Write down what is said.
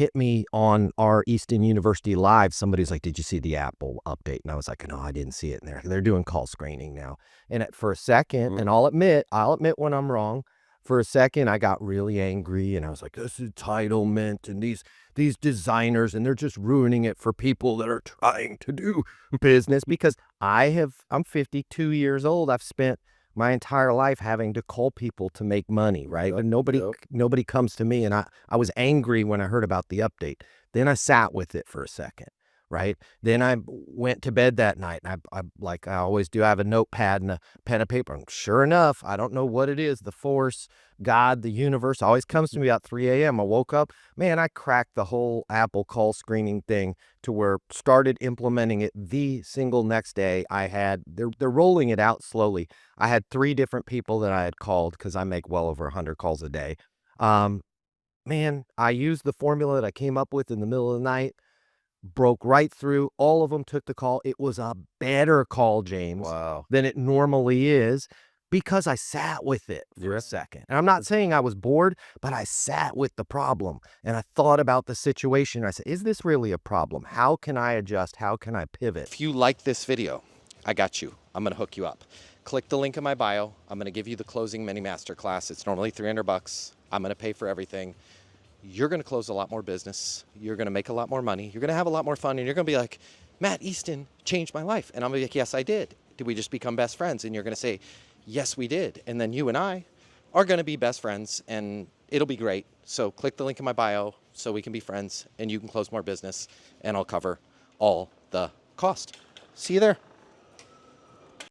hit me on our Easton University Live. Somebody's like, did you see the Apple update? And I was like, no, I didn't see it in there. They're doing call screening now. And for a second, and I'll admit when I'm wrong, for a second, I got really angry and I was like, this entitlement and these designers, and they're just ruining it for people that are trying to do business. Because I'm 52 years old. I've spent my entire life having to call people to make money, right? And nobody comes to me. And I was angry when I heard about the update. Then I sat with it for a second, right? Then I went to bed that night, and I like I always do, I have a notepad and a pen and paper. And sure enough, I don't know what it is, the force, God, the universe always comes to me about 3 a.m. I woke up, man, I cracked the whole Apple call screening thing to where started implementing it the single next day. They're rolling it out slowly. I had 3 different people that I had called because I make well over 100 calls a day. Man, I used the formula that I came up with in the middle of the night, broke right through. All of them took the call. It was a better call, James, than it normally is, because I sat with it for a second. And I'm not saying I was bored, but I sat with the problem and I thought about the situation. I said, is this really a problem? How can I adjust? How can I pivot? If you like this video, I got you. I'm going to hook you up. Click the link in my bio. I'm going to give you the closing mini masterclass. It's normally $300. I'm going to pay for everything. You're going to close a lot more business. You're going to make a lot more money. You're going to have a lot more fun. And you're going to be like, Matt Easton changed my life. And I'm going to be like, yes, I did. Did we just become best friends? And you're going to say, yes, we did. And then you and I are going to be best friends, and it'll be great. So click the link in my bio so we can be friends and you can close more business, and I'll cover all the cost. See you there.